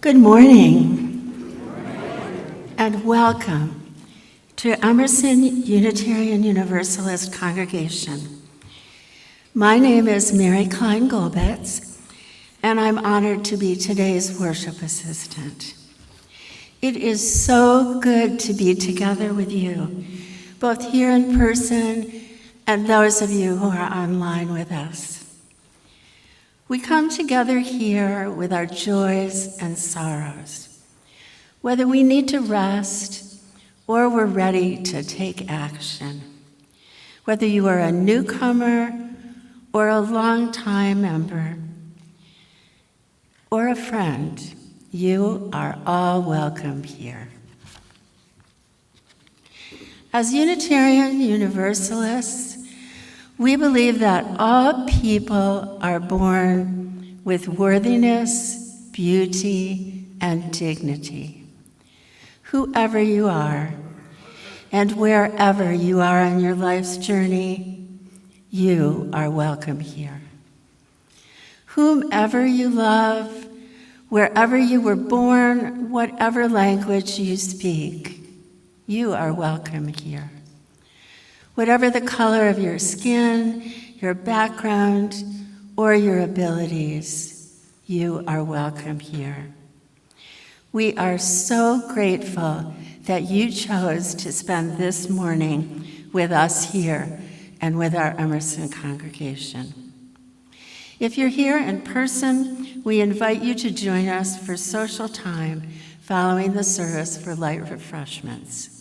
Good morning, and welcome to Emerson Unitarian Universalist Congregation. My name is Mary Klein Golbetz, and I'm honored to be today's worship assistant. It is so good to be together with you, both here in person and those of you who are online with us. We come together here with our joys and sorrows, whether we need to rest or we're ready to take action. Whether you are a newcomer or a longtime member or a friend, you are all welcome here. As Unitarian Universalists, we believe that all people are born with worthiness, beauty, and dignity. Whoever you are, and wherever you are on your life's journey, you are welcome here. Whomever you love, wherever you were born, whatever language you speak, you are welcome here. Whatever the color of your skin, your background, or your abilities, you are welcome here. We are so grateful that you chose to spend this morning with us here and with our Emerson congregation. If you're here in person, we invite you to join us for social time following the service for light refreshments.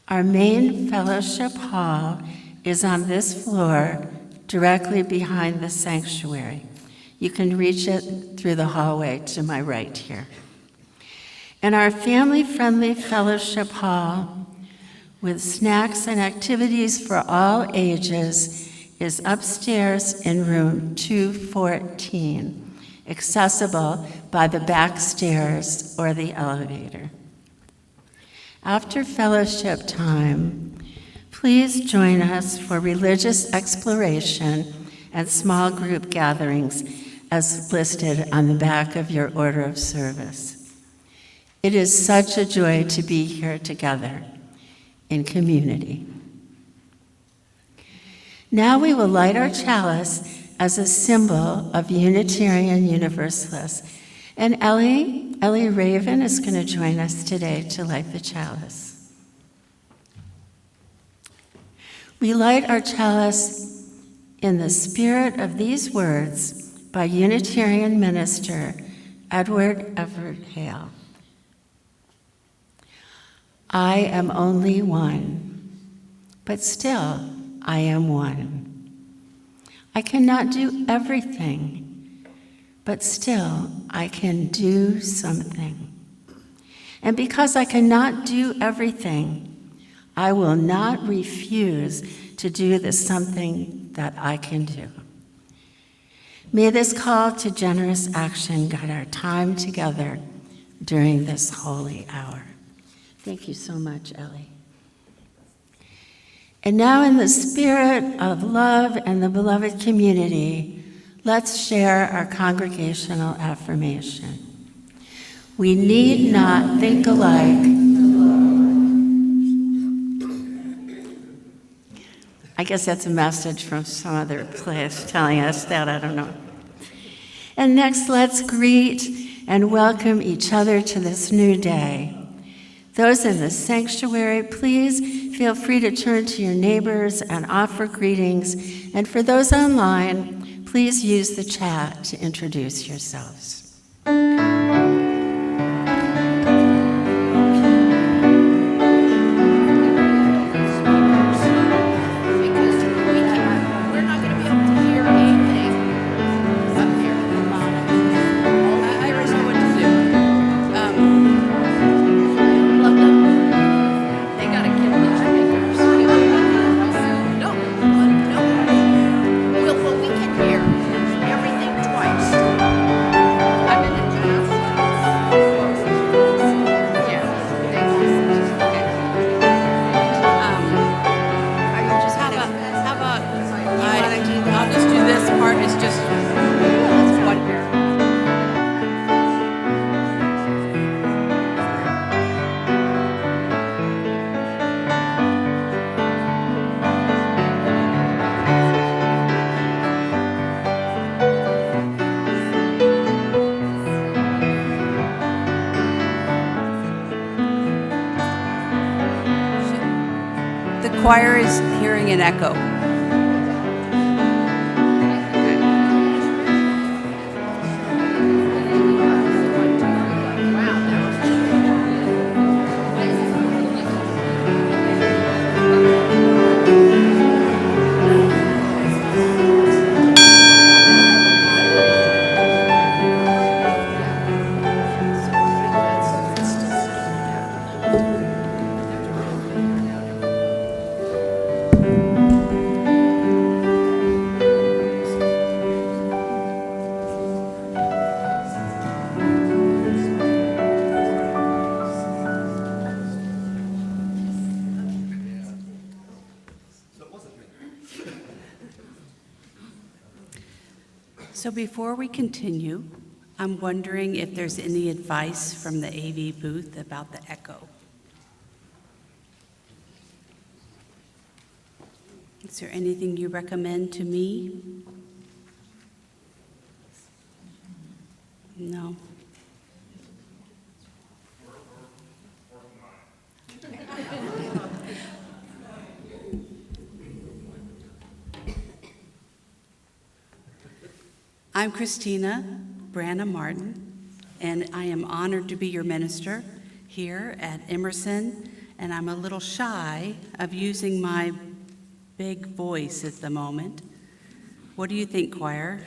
Our main fellowship hall is on this floor, directly behind the sanctuary. You can reach it through the hallway to my right here. And our family-friendly fellowship hall, with snacks and activities for all ages, is upstairs in room 214, accessible by the back stairs or the elevator. After fellowship time, please join us for religious exploration and small group gatherings as listed on the back of your order of service. It is such a joy to be here together in community. Now we will light our chalice as a symbol of Unitarian Universalists. And Ellie Raven is going to join us today to light the chalice. We light our chalice in the spirit of these words by Unitarian minister Edward Everett Hale. I am only one, but still I am one. I cannot do everything, but still I can do something. And because I cannot do everything, I will not refuse to do the something that I can do. May this call to generous action guide our time together during this holy hour. Thank you so much, Ellie. And now, in the spirit of love and the beloved community, let's share our congregational affirmation. We need not think alike. I guess that's a message from some other place telling us that, I don't know. And next, let's greet and welcome each other to this new day. Those in the sanctuary, please feel free to turn to your neighbors and offer greetings. And for those online, please use the chat to introduce yourselves. Well, we can hear everything twice. choir is hearing an echo. So before we continue, I'm wondering if there's any advice from the AV booth about the echo. Is there anything you recommend to me? No. I'm Christina Branum-Martin, and I am honored to be your minister here at Emerson, and I'm a little shy of using my big voice at the moment. What do you think, choir?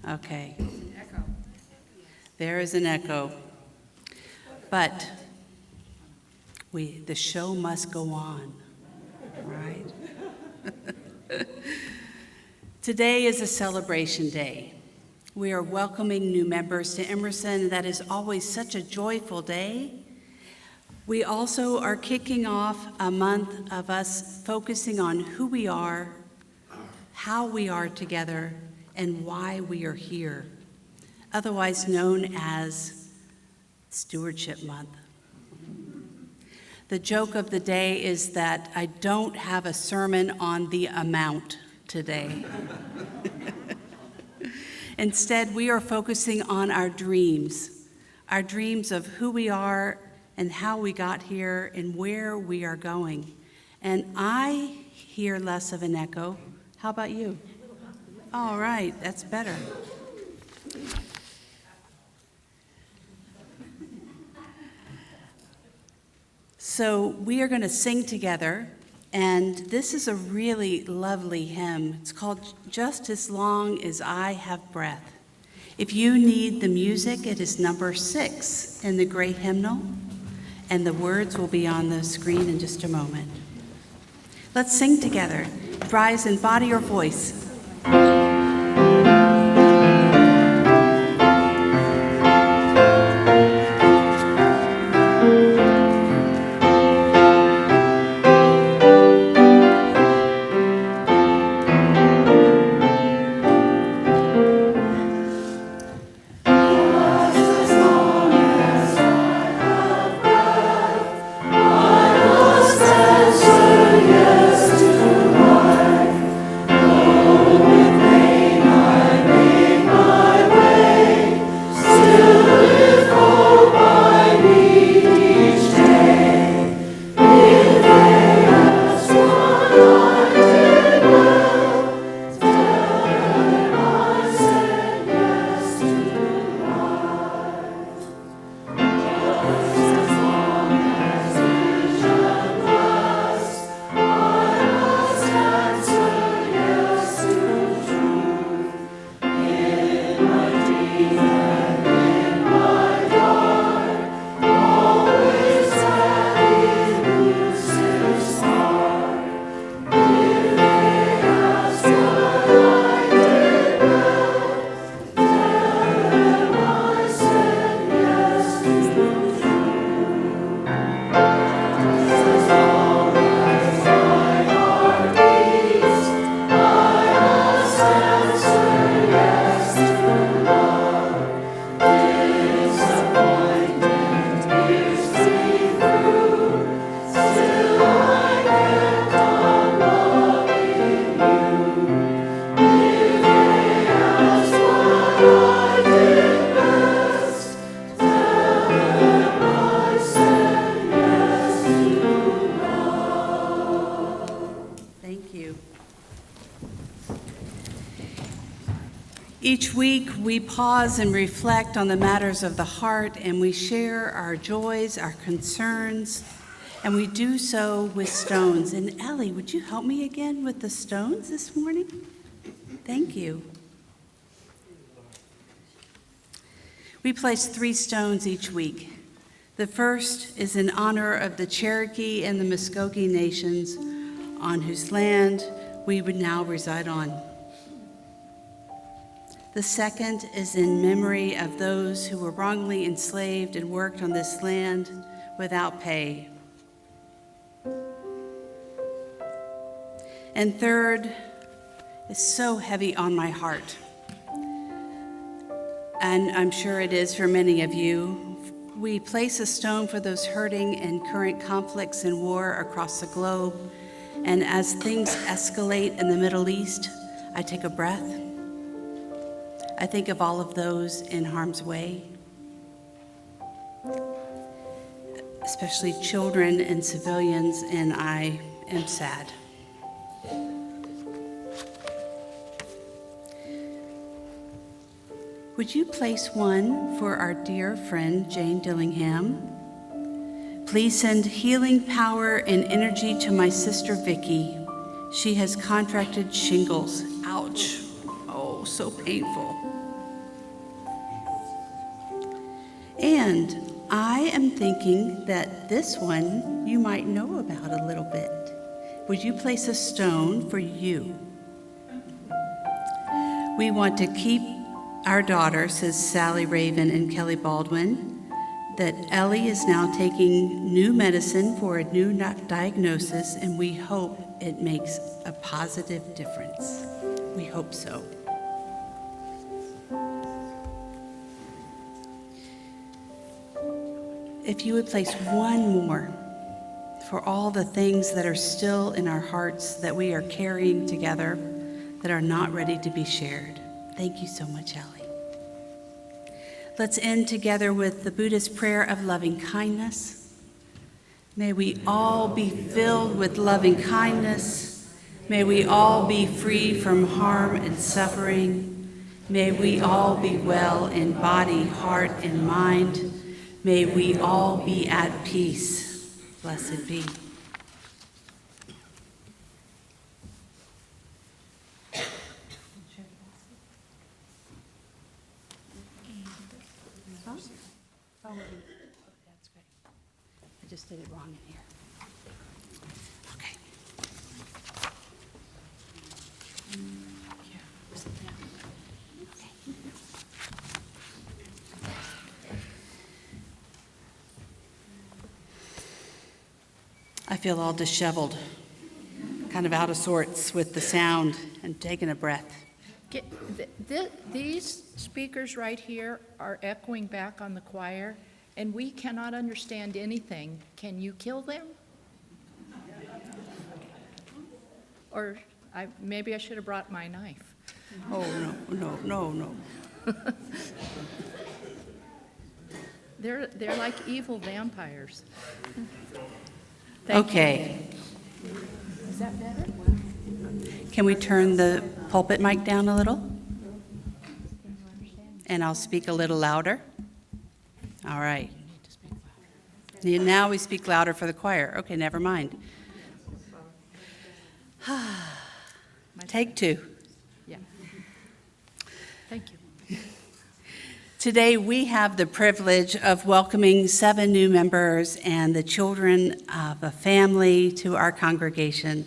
Okay. There is an echo. But the show must go on, right? Today is a celebration day. We are welcoming new members to Emerson. That is always such a joyful day. We also are kicking off a month of us focusing on who we are, how we are together, and why we are here, otherwise known as Stewardship Month. The joke of the day is that I don't have a sermon on the amount today. Instead, we are focusing on our dreams of who we are and how we got here and where we are going. And I hear less of an echo. How about you? All right, that's better. So we are going to sing together, and this is a really lovely hymn. It's called Just As Long As I Have Breath. If you need the music, it is number 6 in the gray hymnal, and the words will be on the screen in just a moment. Let's sing together. Rise in body or voice. With Each week, we pause and reflect on the matters of the heart, and we share our joys, our concerns, and we do so with stones. And Ellie, would you help me again with the stones this morning? Thank you. We place 3 stones each week. The first is in honor of the Cherokee and the Muskogee nations on whose land we would now reside on. The second is in memory of those who were wrongly enslaved and worked on this land without pay. And third is so heavy on my heart, and I'm sure it is for many of you. We place a stone for those hurting in current conflicts and war across the globe. And as things escalate in the Middle East, I take a breath. I think of all of those in harm's way, especially children and civilians, and I am sad. Would you place one for our dear friend Jane Dillingham? Please send healing power and energy to my sister Vicky. She has contracted shingles. Ouch. Oh, so painful. And I am thinking that this one you might know about a little bit. Would you place a stone for you? We want to keep our daughter, says Sally Raven and Kelly Baldwin, that Ellie is now taking new medicine for a new diagnosis, and we hope it makes a positive difference. We hope so. If you would place one more for all the things that are still in our hearts that we are carrying together that are not ready to be shared. Thank you so much, Ellie. Let's end together with the Buddhist prayer of loving kindness. May we all be filled with loving kindness. May we all be free from harm and suffering. May we all be well in body, heart, and mind. May we all be at peace. Blessed be. That's great. I just did it wrong in here. Okay. Here, sit down. Okay. I feel all disheveled, kind of out of sorts with the sound and taking a breath. These speakers right here are echoing back on the choir, and we cannot understand anything. Can you kill them? Or maybe I should have brought my knife. Oh, no. They're like evil vampires. Okay. Is that better? Can we turn the pulpit mic down a little? And I'll speak a little louder. All right. Now we speak louder for the choir. Okay, never mind. Take 2. Yeah. Thank you. Today we have the privilege of welcoming 7 new members and the children of a family to our congregation.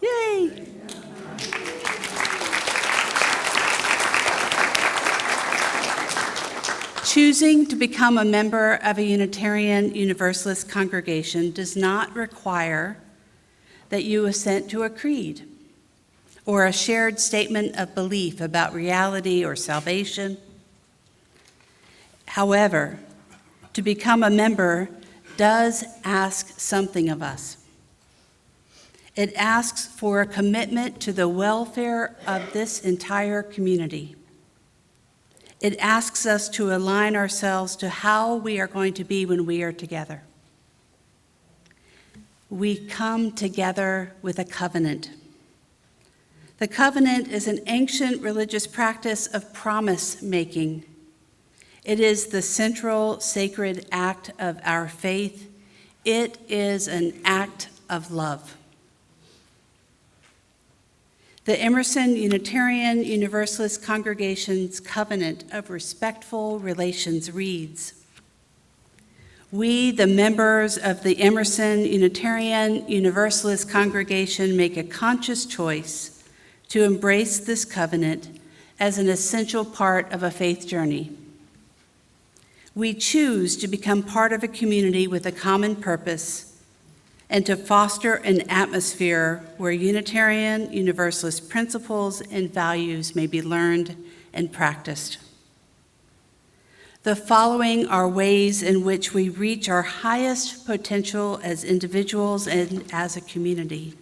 Yay! Choosing to become a member of a Unitarian Universalist congregation does not require that you assent to a creed or a shared statement of belief about reality or salvation. However, to become a member does ask something of us. It asks for a commitment to the welfare of this entire community. It asks us to align ourselves to how we are going to be when we are together. We come together with a covenant. The covenant is an ancient religious practice of promise-making. It is the central sacred act of our faith. It is an act of love. The Emerson Unitarian Universalist Congregation's Covenant of Respectful Relations reads, "We, the members of the Emerson Unitarian Universalist Congregation, make a conscious choice to embrace this covenant as an essential part of a faith journey. We choose to become part of a community with a common purpose and to foster an atmosphere where Unitarian Universalist principles and values may be learned and practiced. The following are ways in which we reach our highest potential as individuals and as a community.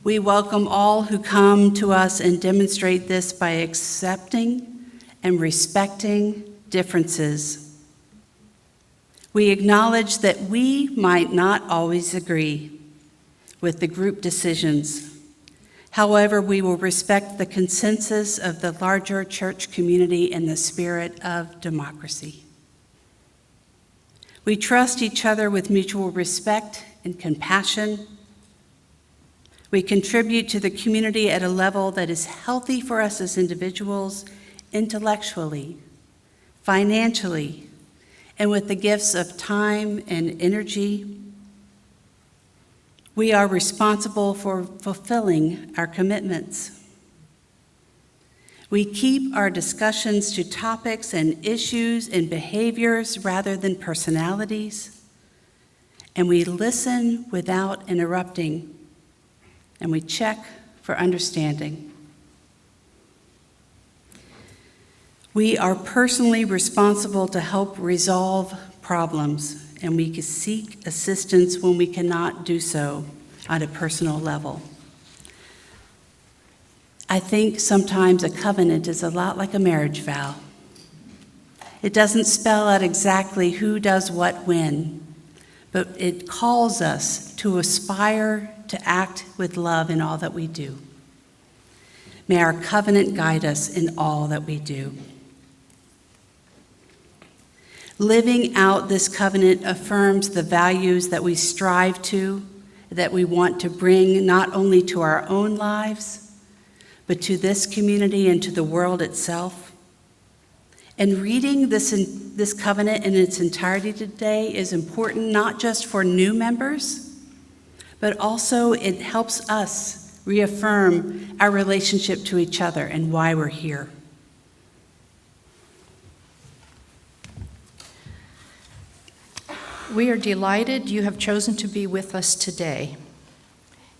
We welcome all who come to us and demonstrate this by accepting and respecting differences. We acknowledge that we might not always agree with the group decisions. However, we will respect the consensus of the larger church community in the spirit of democracy. We trust each other with mutual respect and compassion. We contribute to the community at a level that is healthy for us as individuals, intellectually, financially, and with the gifts of time and energy. We are responsible for fulfilling our commitments. We keep our discussions to topics and issues and behaviors rather than personalities. And we listen without interrupting. And we check for understanding. We are personally responsible to help resolve problems, and we can seek assistance when we cannot do so on a personal level. I think sometimes a covenant is a lot like a marriage vow. It doesn't spell out exactly who does what when, but it calls us to aspire to act with love in all that we do. May our covenant guide us in all that we do. Living out this covenant affirms the values that we strive to, that we want to bring not only to our own lives, but to this community and to the world itself. And reading this covenant in its entirety today is important not just for new members, but also it helps us reaffirm our relationship to each other and why we're here. We are delighted you have chosen to be with us today.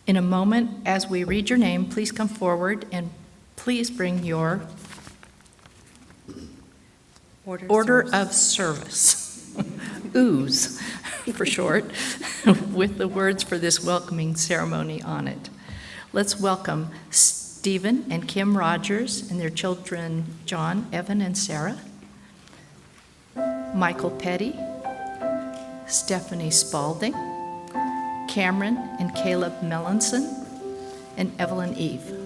In a moment, as we read your name, please come forward and please bring your Order of Service, OOS for short, with the words for this welcoming ceremony on it. Let's welcome Stephen and Kim Rogers and their children, John, Evan, and Sarah, Michael Petty, Stephanie Spalding, Cameron and Caleb Melanson, and Evelyn Eve.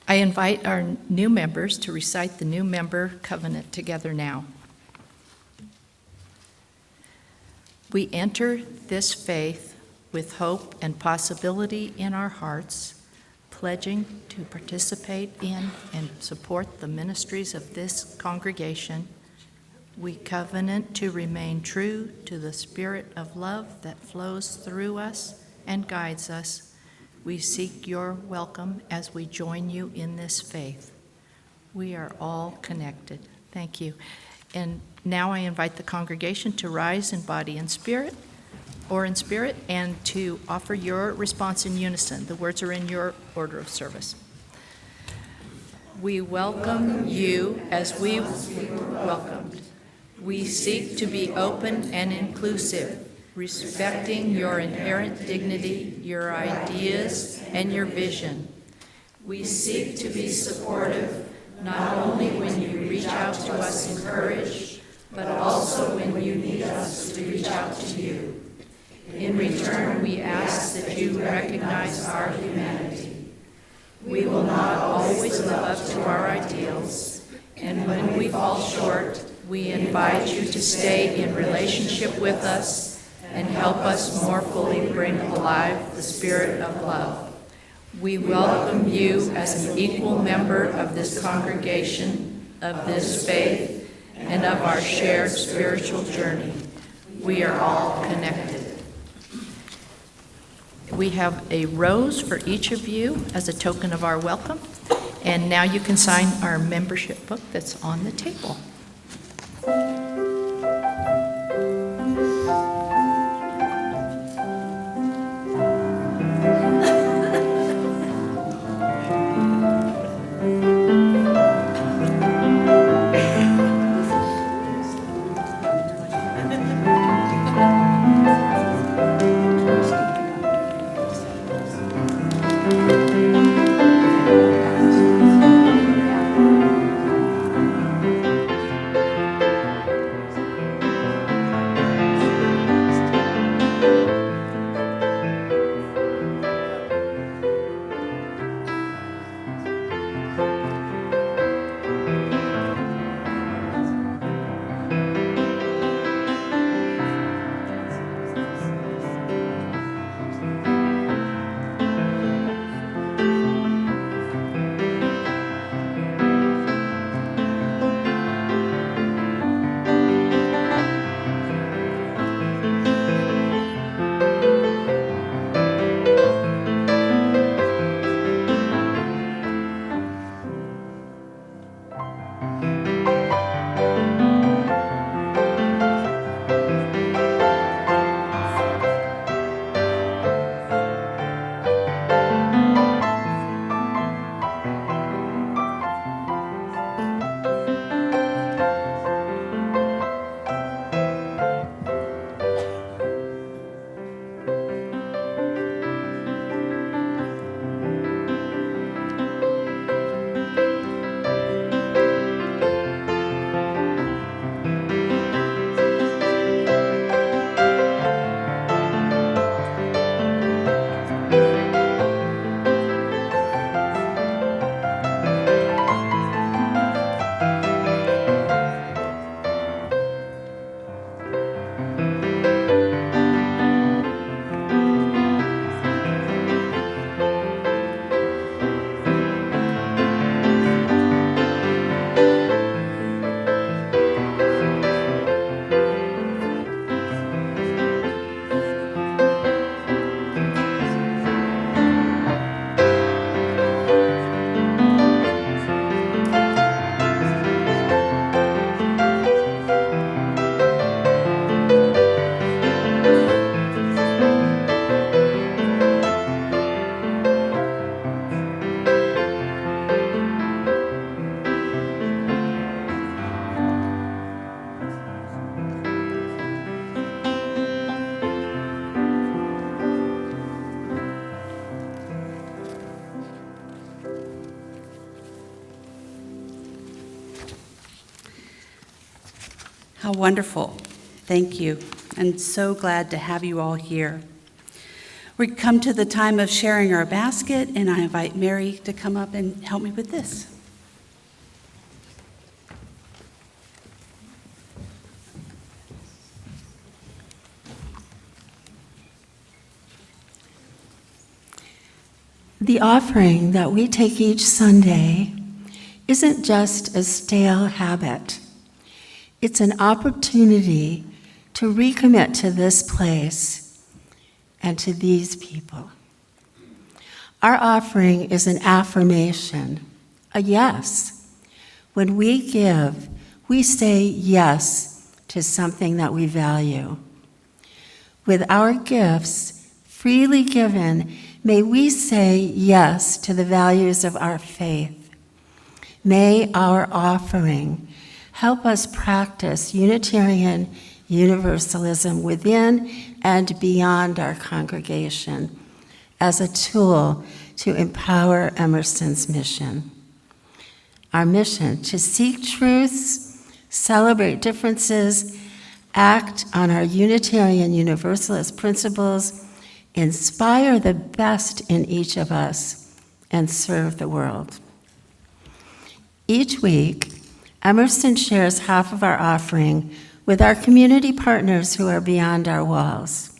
I invite our new members to recite the new member covenant together now. We enter this faith with hope and possibility in our hearts, pledging to participate in and support the ministries of this congregation. We covenant to remain true to the spirit of love that flows through us and guides us. We seek your welcome as we join you in this faith. We are all connected. Thank you. And now I invite the congregation to rise in body and spirit, and to offer your response in unison. The words are in your order of service. We welcome you as we were welcomed. We seek to be open and inclusive, respecting your inherent dignity, your ideas, and your vision. We seek to be supportive, not only when you reach out to us in courage, but also when you need us to reach out to you. In return, we ask that you recognize our humanity. We will not always live up to our ideals, and when we fall short, we invite you to stay in relationship with us and help us more fully bring alive the spirit of love. We welcome you as an equal member of this congregation, of this faith, and of our shared spiritual journey. We are all connected. We have a rose for each of you as a token of our welcome. And now you can sign our membership book that's on the table. How wonderful. Thank you. I'm so glad to have you all here. We come to the time of sharing our basket, and I invite Mary to come up and help me with this. The offering that we take each Sunday isn't just a stale habit. It's an opportunity to recommit to this place and to these people. Our offering is an affirmation, a yes. When we give, we say yes to something that we value. With our gifts freely given, may we say yes to the values of our faith. May our offering help us practice Unitarian Universalism within and beyond our congregation as a tool to empower Emerson's mission. Our mission to seek truths, celebrate differences, act on our Unitarian Universalist principles, inspire the best in each of us, and serve the world. Each week, Emerson shares half of our offering with our community partners who are beyond our walls.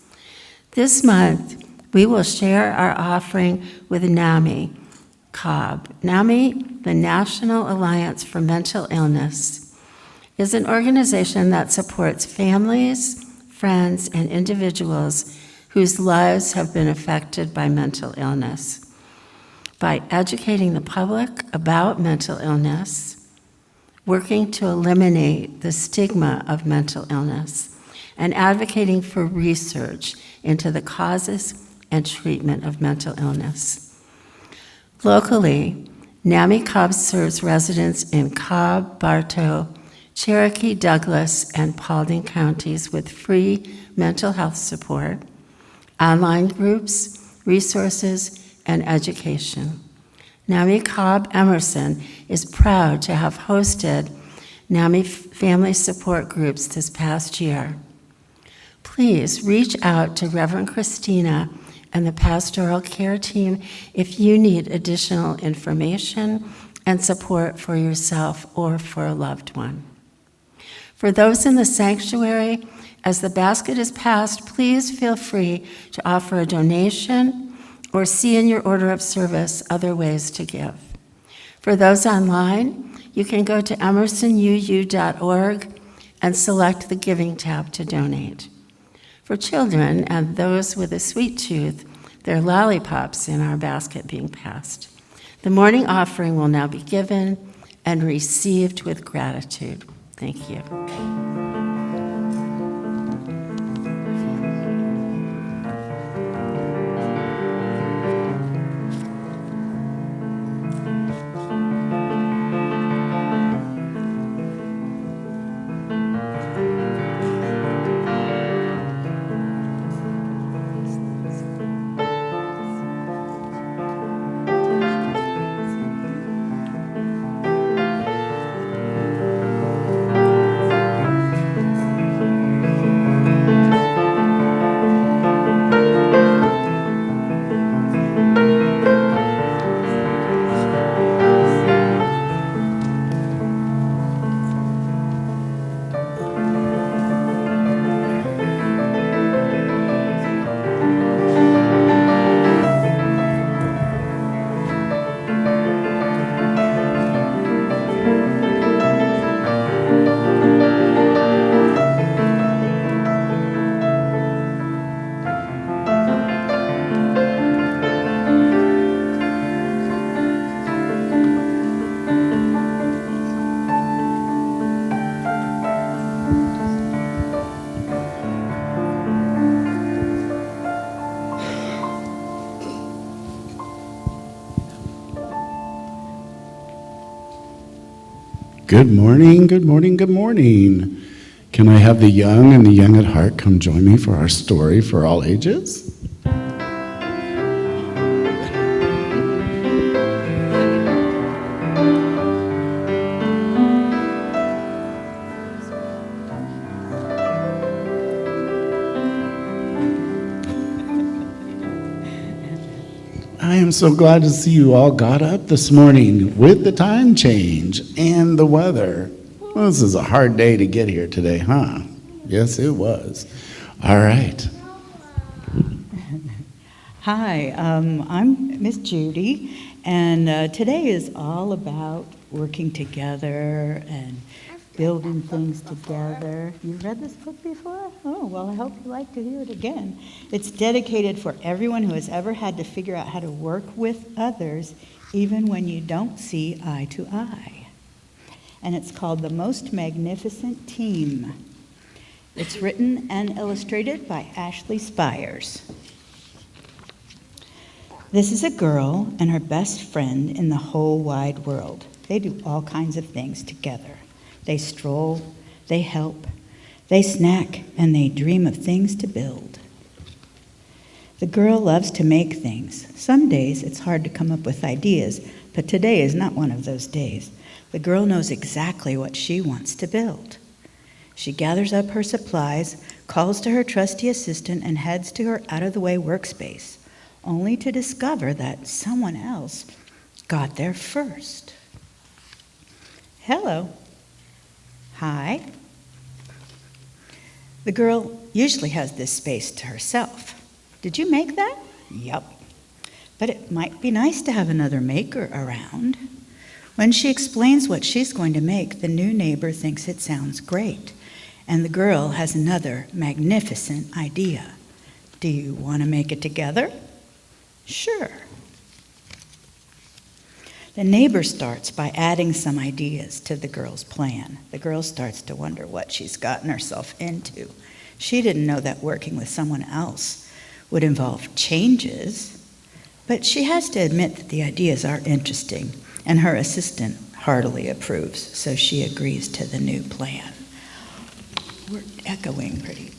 This month, we will share our offering with NAMI Cobb. NAMI, the National Alliance for Mental Illness, is an organization that supports families, friends, and individuals whose lives have been affected by mental illness. By educating the public about mental illness, working to eliminate the stigma of mental illness, and advocating for research into the causes and treatment of mental illness. Locally, NAMI Cobb serves residents in Cobb, Bartow, Cherokee, Douglas, and Paulding counties with free mental health support, online groups, resources, and education. NAMI Cobb Emerson is proud to have hosted NAMI family support groups this past year. Please reach out to Reverend Christina and the pastoral care team if you need additional information and support for yourself or for a loved one. For those in the sanctuary, as the basket is passed, please feel free to offer a donation or see in your order of service other ways to give. For those online, you can go to emersonuu.org and select the Giving tab to donate. For children and those with a sweet tooth, there are lollipops in our basket being passed. The morning offering will now be given and received with gratitude. Thank you. Good morning, good morning, good morning. Can I have the young and the young at heart come join me for our story for all ages? I am so glad to see you all got up this morning with the time change and the weather. Well, this is a hard day to get here today, huh? Yes, it was. All right. Hi, I'm Miss Judy, and today is all about working together and building things together. You've read this book before? Oh, well, I hope you like to hear it again. It's dedicated for everyone who has ever had to figure out how to work with others, even when you don't see eye to eye. And it's called The Most Magnificent Team. It's written and illustrated by Ashley Spires. This is a girl and her best friend in the whole wide world. They do all kinds of things together. They stroll, they help, they snack, and they dream of things to build. The girl loves to make things. Some days it's hard to come up with ideas, but today is not one of those days. The girl knows exactly what she wants to build. She gathers up her supplies, calls to her trusty assistant, and heads to her out-of-the-way workspace, only to discover that someone else got there first. Hello. Hi. The girl usually has this space to herself. Did you make that? Yup. But it might be nice to have another maker around. When she explains what she's going to make, the new neighbor thinks it sounds great, and the girl has another magnificent idea. Do you want to make it together? Sure. The neighbor starts by adding some ideas to the girl's plan. The girl starts to wonder what she's gotten herself into. She didn't know that working with someone else would involve changes, but she has to admit that the ideas are interesting, and her assistant heartily approves, so she agrees to the new plan. We're echoing pretty.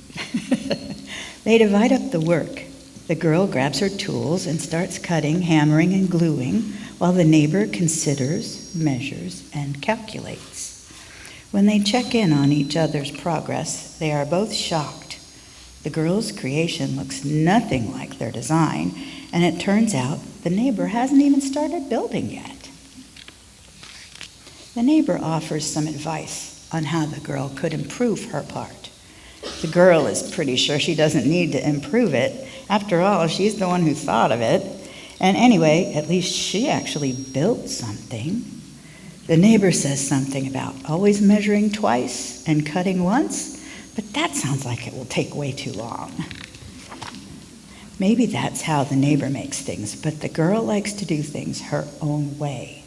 They divide up the work. The girl grabs her tools and starts cutting, hammering, and gluing, while the neighbor considers, measures, and calculates. When they check in on each other's progress, they are both shocked. The girl's creation looks nothing like their design, and it turns out the neighbor hasn't even started building yet. The neighbor offers some advice on how the girl could improve her part. The girl is pretty sure she doesn't need to improve it. After all, she's the one who thought of it. And anyway, at least she actually built something. The neighbor says something about always measuring twice and cutting once, but that sounds like it will take way too long. Maybe that's how the neighbor makes things, but the girl likes to do things her own way.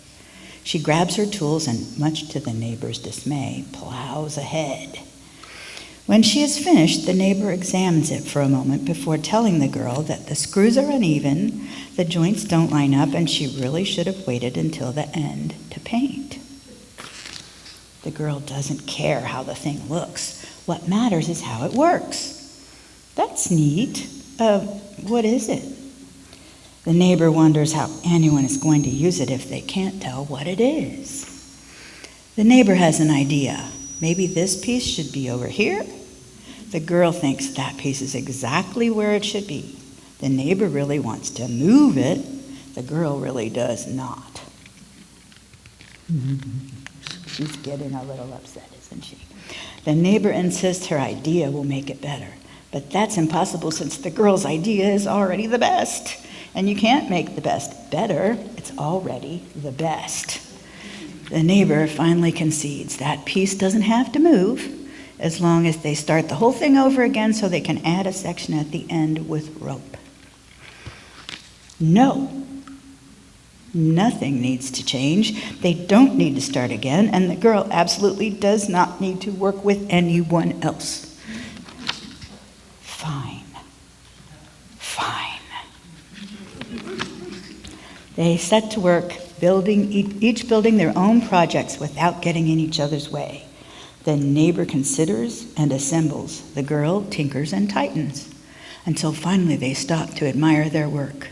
She grabs her tools and, much to the neighbor's dismay, plows ahead. When she is finished, the neighbor examines it for a moment before telling the girl that the screws are uneven, the joints don't line up, and she really should have waited until the end to paint. The girl doesn't care how the thing looks. What matters is how it works. That's neat. What is it? The neighbor wonders how anyone is going to use it if they can't tell what it is. The neighbor has an idea. Maybe this piece should be over here. The girl thinks that piece is exactly where it should be. The neighbor really wants to move it. The girl really does not. She's getting a little upset, isn't she? The neighbor insists her idea will make it better. But that's impossible since the girl's idea is already the best. And you can't make the best better. It's already the best. The neighbor finally concedes that piece doesn't have to move as long as they start the whole thing over again so they can add a section at the end with rope. No, nothing needs to change. They don't need to start again, and the girl absolutely does not need to work with anyone else. Fine. They set to work each building their own projects without getting in each other's way. The neighbor considers and assembles. The girl tinkers and tightens until finally they stop to admire their work.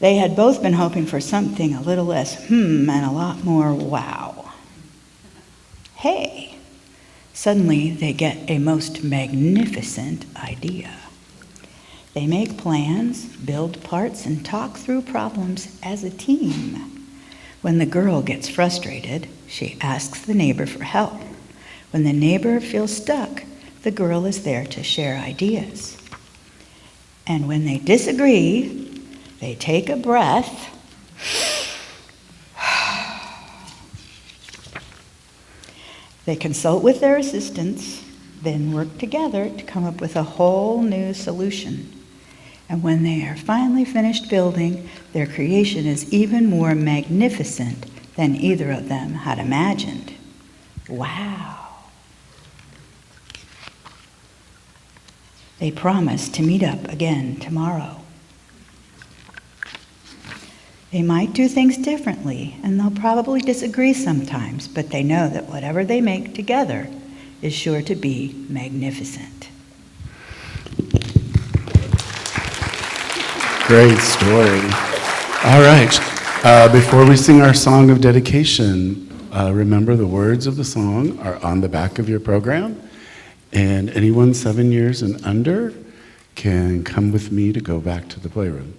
They had both been hoping for something a little less and a lot more wow. Hey. Suddenly, they get a most magnificent idea. They make plans, build parts, and talk through problems as a team. When the girl gets frustrated, she asks the neighbor for help. When the neighbor feels stuck, the girl is there to share ideas. And when they disagree, they take a breath, they consult with their assistants, then work together to come up with a whole new solution. And when they are finally finished building, their creation is even more magnificent than either of them had imagined. Wow. They promise to meet up again tomorrow. They might do things differently, and they'll probably disagree sometimes, but they know that whatever they make together is sure to be magnificent. Great story. All right. Before we sing our song of dedication, remember the words of the song are on the back of your program. And anyone 7 years and under can come with me to go back to the playroom.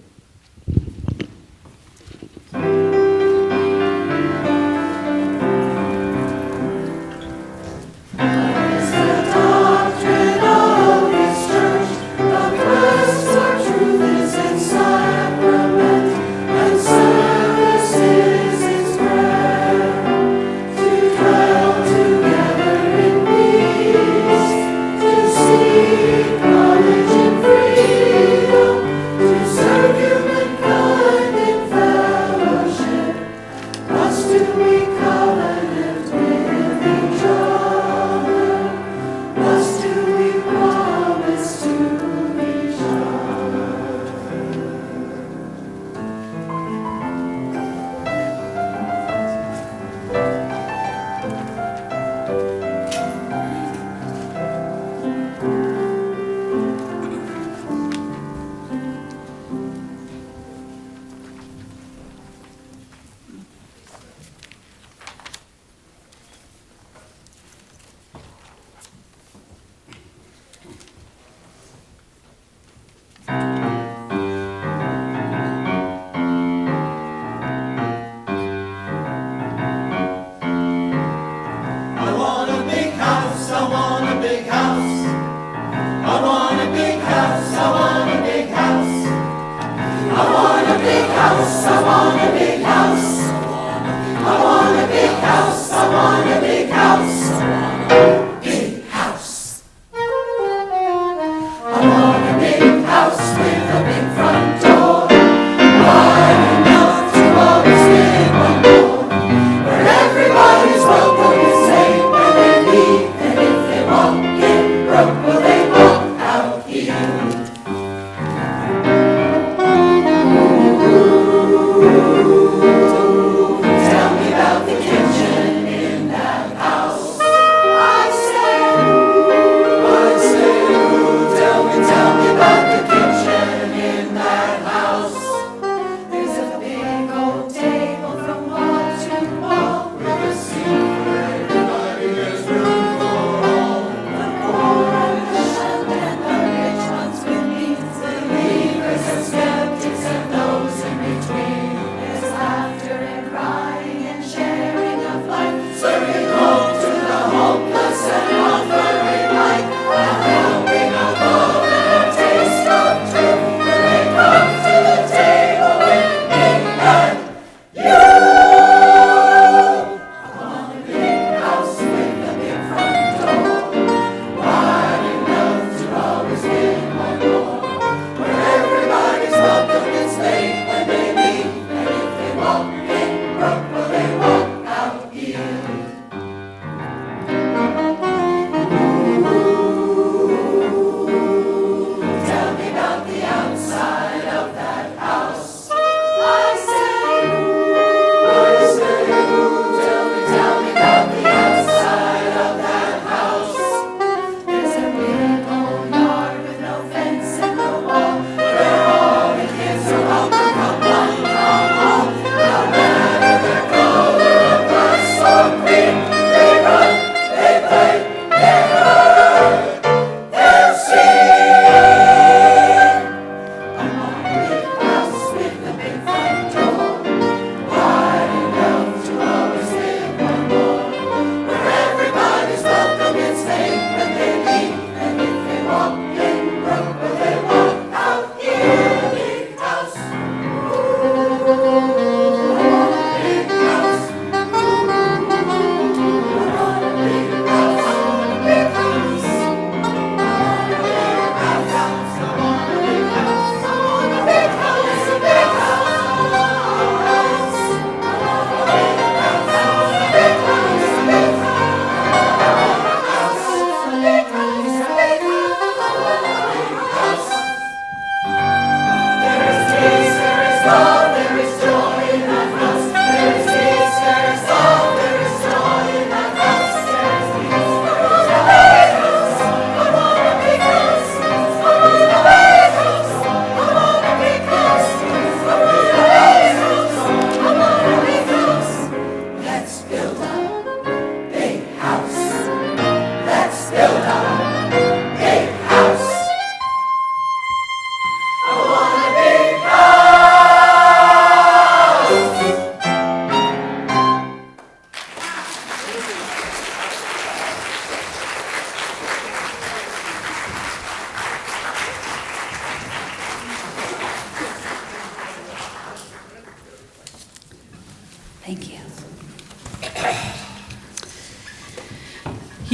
Tell me about the kitchen in that house.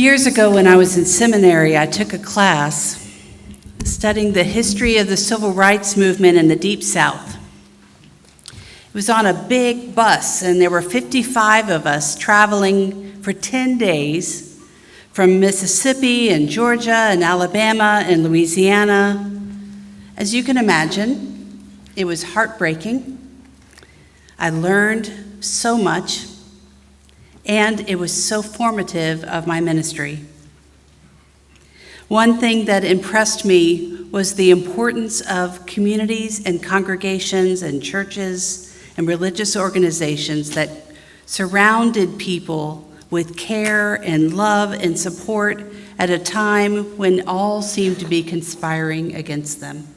Years ago when I was in seminary, I took a class studying the history of the civil rights movement in the Deep South. It was on a big bus, and there were 55 of us traveling for 10 days from Mississippi and Georgia and Alabama and Louisiana. As you can imagine, it was heartbreaking. I learned so much, and it was so formative of my ministry. One thing that impressed me was the importance of communities and congregations and churches and religious organizations that surrounded people with care and love and support at a time when all seemed to be conspiring against them.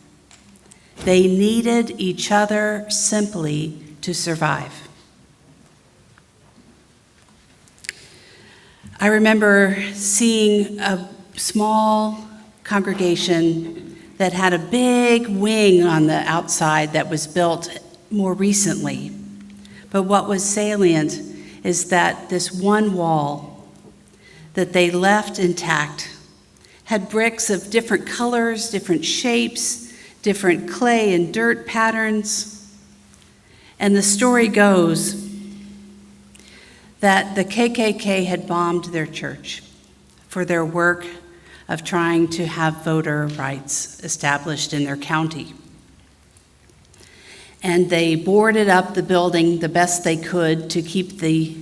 They needed each other simply to survive. I remember seeing a small congregation that had a big wing on the outside that was built more recently. But what was salient is that this one wall that they left intact had bricks of different colors, different shapes, different clay and dirt patterns. And the story goes that the KKK had bombed their church for their work of trying to have voter rights established in their county. And they boarded up the building the best they could to keep the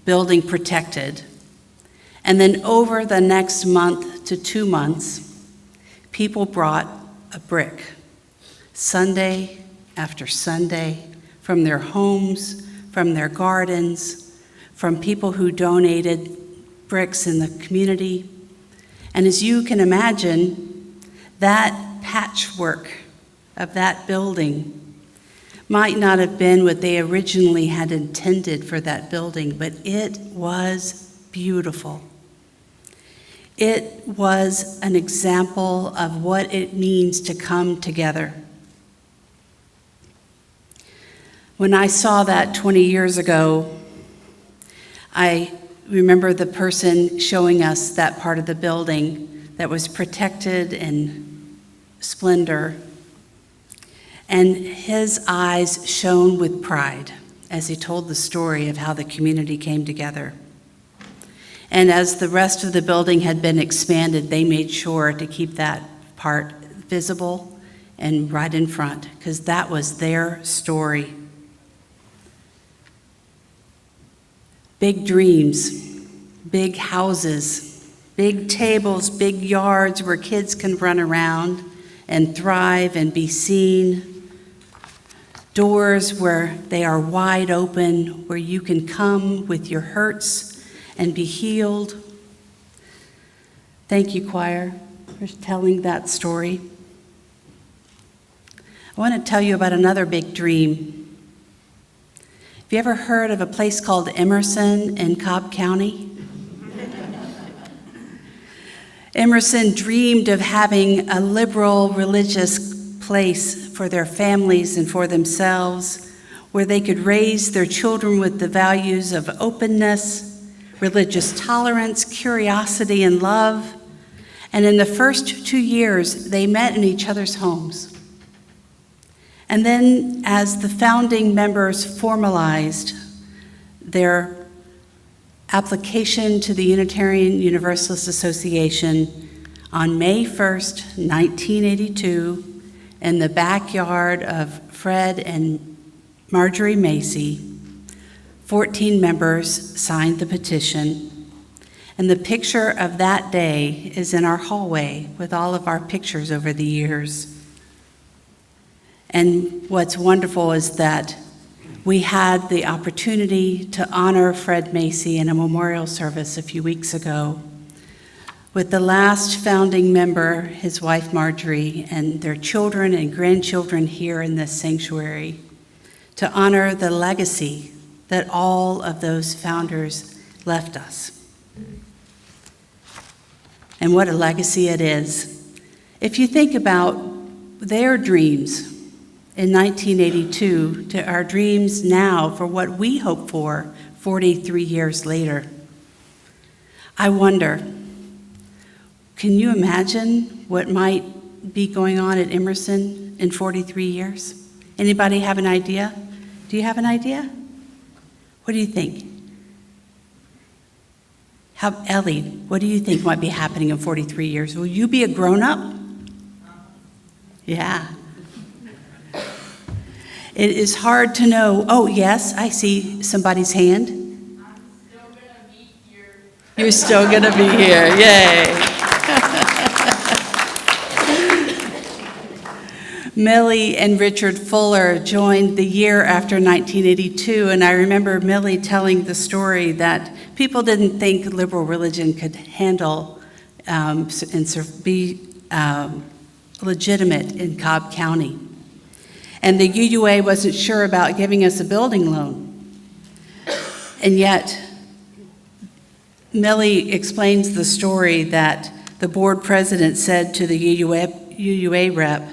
building protected. And then over the next month to 2 months, people brought a brick, Sunday after Sunday, from their homes, from their gardens, from people who donated bricks in the community. And as you can imagine, that patchwork of that building might not have been what they originally had intended for that building, but it was beautiful. It was an example of what it means to come together. When I saw that 20 years ago, I remember the person showing us that part of the building that was protected in splendor. And his eyes shone with pride as he told the story of how the community came together. And as the rest of the building had been expanded, they made sure to keep that part visible and right in front, because that was their story. Big dreams, big houses, big tables, big yards where kids can run around and thrive and be seen. Doors where they are wide open, where you can come with your hurts and be healed. Thank you, choir, for telling that story. I want to tell you about another big dream. Have you ever heard of a place called Emerson in Cobb County? Emerson dreamed of having a liberal religious place for their families and for themselves, where they could raise their children with the values of openness, religious tolerance, curiosity, and love. And in the first 2 years, they met in each other's homes. And then, as the founding members formalized their application to the Unitarian Universalist Association on May 1st, 1982, in the backyard of Fred and Marjorie Macy, 14 members signed the petition. And the picture of that day is in our hallway with all of our pictures over the years. And what's wonderful is that we had the opportunity to honor Fred Macy in a memorial service a few weeks ago with the last founding member, his wife Marjorie, and their children and grandchildren here in this sanctuary, to honor the legacy that all of those founders left us. And what a legacy it is. If you think about their dreams in 1982 to our dreams now for what we hope for 43 years later, I wonder, Can you imagine what might be going on at Emerson in 43 years? Anybody have an idea? Do you have an idea? What do you think? Ellie, what do you think might be happening in 43 years? Will you be a grown-up? Yeah. It is hard to know. Oh, yes, I see somebody's hand. I'm still going to be here. You're still going to be here. Yay. Millie and Richard Fuller joined the year after 1982, and I remember Millie telling the story that people didn't think liberal religion could handle and be legitimate in Cobb County. And the UUA wasn't sure about giving us a building loan. And yet, Millie explains the story that the board president said to the UUA rep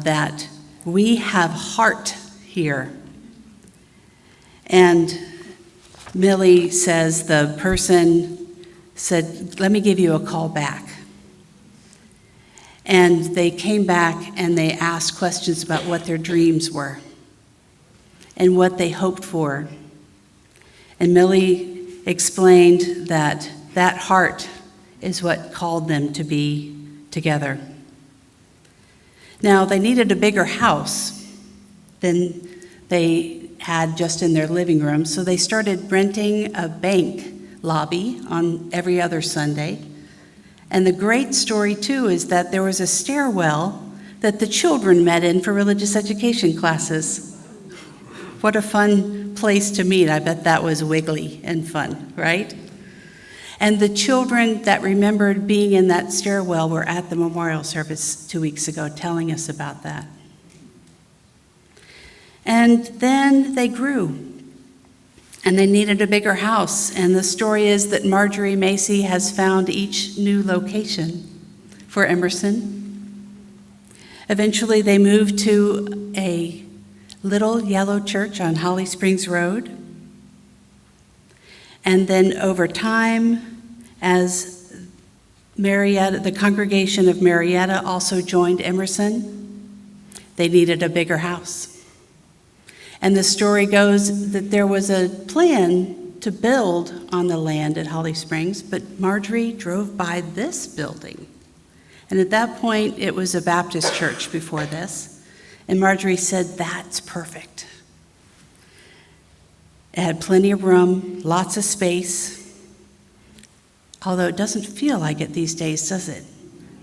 that we have heart here. And Millie says the person said, let me give you a call back. And they came back and they asked questions about what their dreams were and what they hoped for. And Millie explained that that heart is what called them to be together. Now, they needed a bigger house than they had just in their living room, so they started renting a bank lobby on every other Sunday. And the great story, too, is that there was a stairwell that the children met in for religious education classes. What a fun place to meet. I bet that was wiggly and fun, right? And the children that remembered being in that stairwell were at the memorial service 2 weeks ago telling us about that. And then they grew, and they needed a bigger house. And the story is that Marjorie Macy has found each new location for Emerson. Eventually, they moved to a little yellow church on Holly Springs Road. And then over time, as Marietta, the congregation of Marietta also joined Emerson, they needed a bigger house. And the story goes that there was a plan to build on the land at Holly Springs, but Marjorie drove by this building. And at that point, it was a Baptist church before this. And Marjorie said, that's perfect. It had plenty of room, lots of space. Although it doesn't feel like it these days, does it?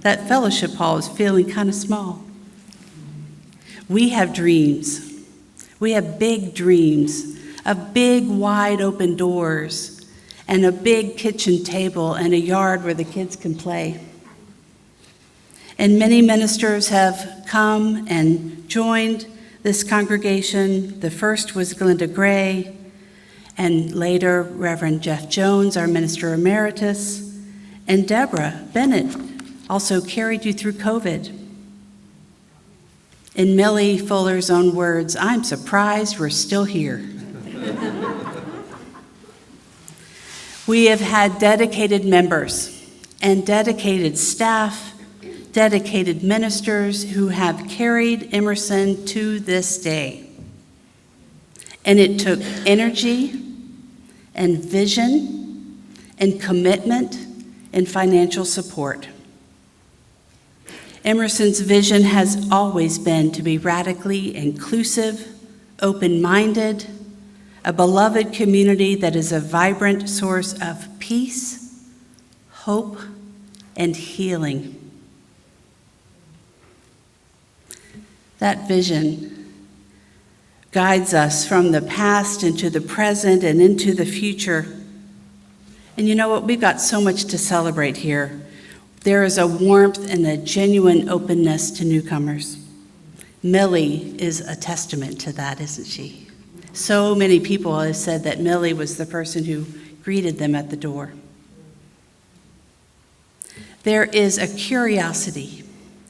That fellowship hall is feeling kind of small. We have dreams. We have big dreams of big, wide open doors and a big kitchen table and a yard where the kids can play. And many ministers have come and joined this congregation. The first was Glenda Gray, and later Reverend Jeff Jones, our minister emeritus, and Deborah Bennett also carried you through COVID. In Millie Fuller's own words, I'm surprised we're still here. We have had dedicated members and dedicated staff, dedicated ministers who have carried Emerson to this day. And it took energy and vision and commitment and financial support. Emerson's vision has always been to be radically inclusive, open-minded, a beloved community that is a vibrant source of peace, hope, and healing. That vision guides us from the past into the present and into the future. And you know what? We've got so much to celebrate here. There is a warmth and a genuine openness to newcomers. Millie is a testament to that, isn't she? So many people have said that Millie was the person who greeted them at the door. There is a curiosity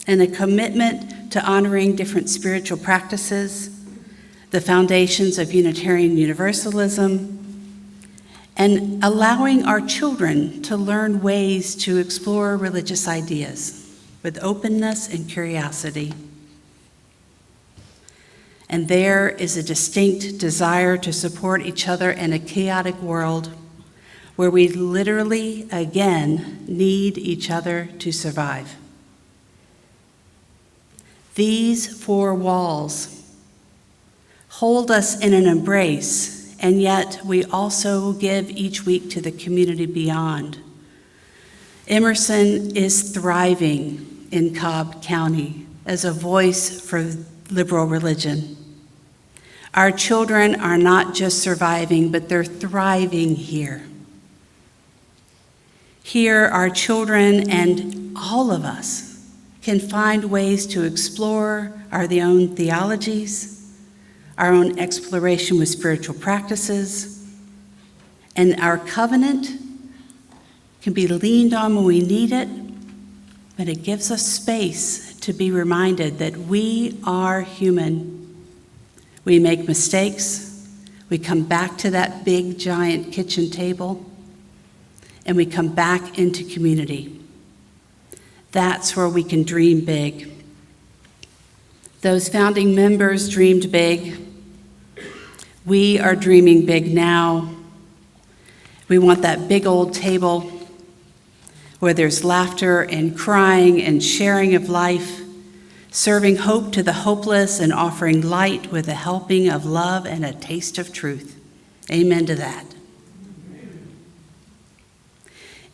and a commitment to honoring different spiritual practices, the foundations of Unitarian Universalism, and allowing our children to learn ways to explore religious ideas with openness and curiosity. And there is a distinct desire to support each other in a chaotic world where we literally, again, need each other to survive. These four walls hold us in an embrace, and yet we also give each week to the community beyond. Emerson is thriving in Cobb County as a voice for liberal religion. Our children are not just surviving, but they're thriving here. Here, our children and all of us can find ways to explore our own theologies, our own exploration with spiritual practices, and our covenant can be leaned on when we need it, but it gives us space to be reminded that we are human. We make mistakes, we come back to that big, giant kitchen table, and we come back into community. That's where we can dream big. Those founding members dreamed big. We are dreaming big now. We want that big old table where there's laughter and crying and sharing of life, serving hope to the hopeless and offering light with a helping of love and a taste of truth. Amen to that.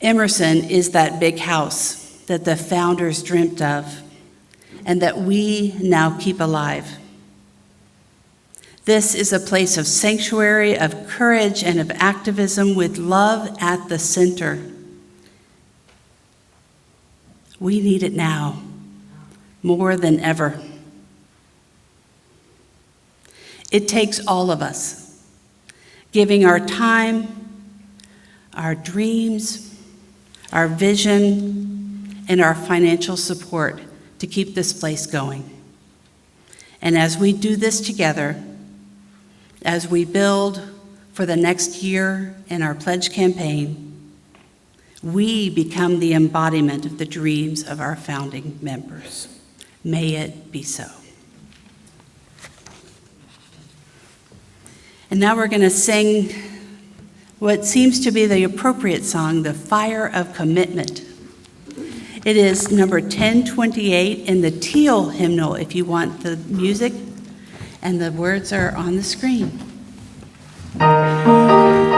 Emerson is that big house that the founders dreamt of and that we now keep alive. This is a place of sanctuary, of courage, and of activism with love at the center. We need it now, more than ever. It takes all of us, giving our time, our dreams, our vision, and our financial support to keep this place going. And as we do this together, as we build for the next year in our pledge campaign, we become the embodiment of the dreams of our founding members. May it be so. And now we're going to sing what seems to be the appropriate song, The Fire of Commitment. It is number 1028 in the teal hymnal if you want the music, and the words are on the screen. Fire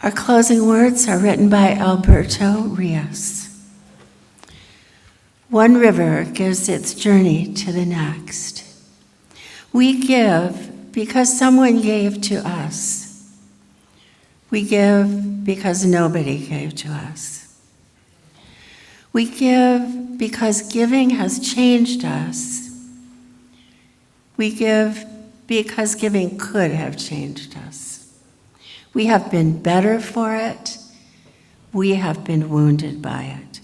Our closing words are written by Alberto Rios. One river gives its journey to the next. We give because someone gave to us. We give because nobody gave to us. We give because giving has changed us. We give because giving could have changed us. We have been better for it. We have been wounded by it.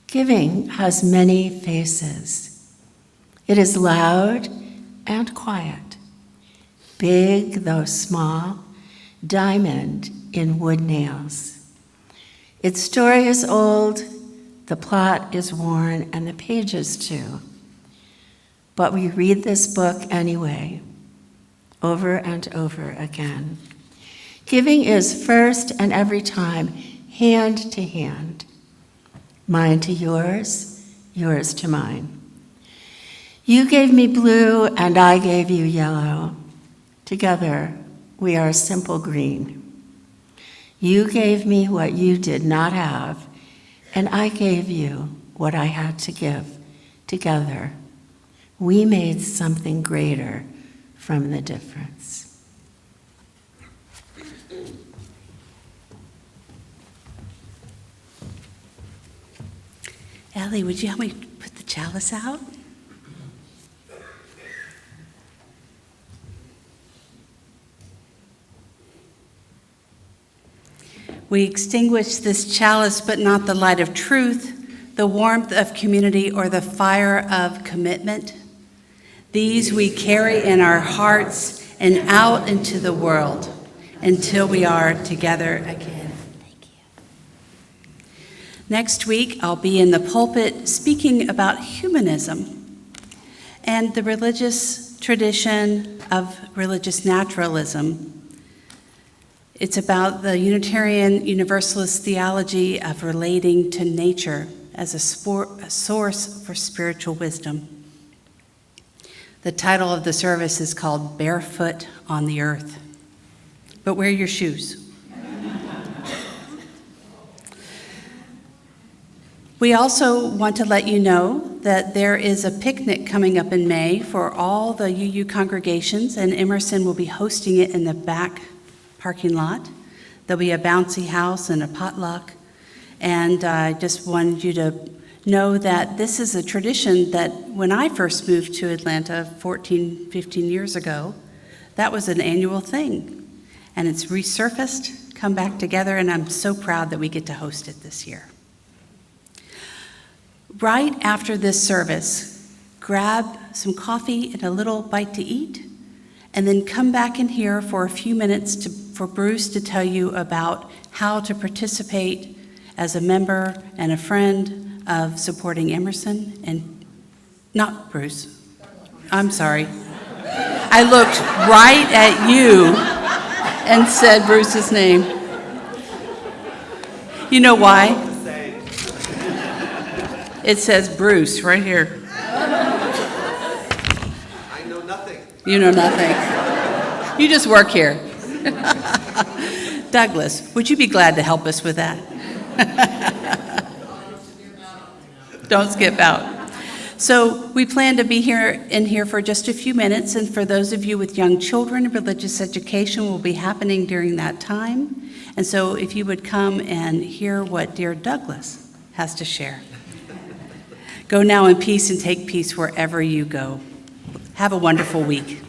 Giving has many faces. It is loud and quiet, big though small, diamond in wood nails. Its story is old, the plot is worn, and the pages too. But we read this book anyway, over and over again. Giving is first and every time, hand to hand. Mine to yours, yours to mine. You gave me blue and I gave you yellow. Together, we are simple green. You gave me what you did not have, and I gave you what I had to give. Together, we made something greater from the difference. Ellie, would you help me put the chalice out? We extinguish this chalice, but not the light of truth, the warmth of community, or the fire of commitment. These we carry in our hearts and out into the world until we are together again. Next week, I'll be in the pulpit speaking about humanism and the religious tradition of religious naturalism. It's about the Unitarian Universalist theology of relating to nature as a source for spiritual wisdom. The title of the service is called Barefoot on the Earth. But wear your shoes. We also want to let you know that there is a picnic coming up in May for all the UU congregations, and Emerson will be hosting it in the back parking lot. There'll be a bouncy house and a potluck, and I just wanted you to know that this is a tradition that when I first moved to Atlanta 14, 15 years ago, that was an annual thing, and it's resurfaced, come back together, and I'm so proud that we get to host it this year. Right after this service, grab some coffee and a little bite to eat, and then come back in here for a few minutes for Bruce to tell you about how to participate as a member and a friend of supporting Emerson. And not Bruce. I'm sorry. I looked right at you and said Bruce's name. You know why? It says Bruce right here. I know nothing. You know nothing. You just work here. Douglas, would you be glad to help us with that? Don't skip out. So we plan to be in here for just a few minutes, and for those of you with young children, religious education will be happening during that time. And so if you would come and hear what dear Douglas has to share. Go now in peace and take peace wherever you go. Have a wonderful week.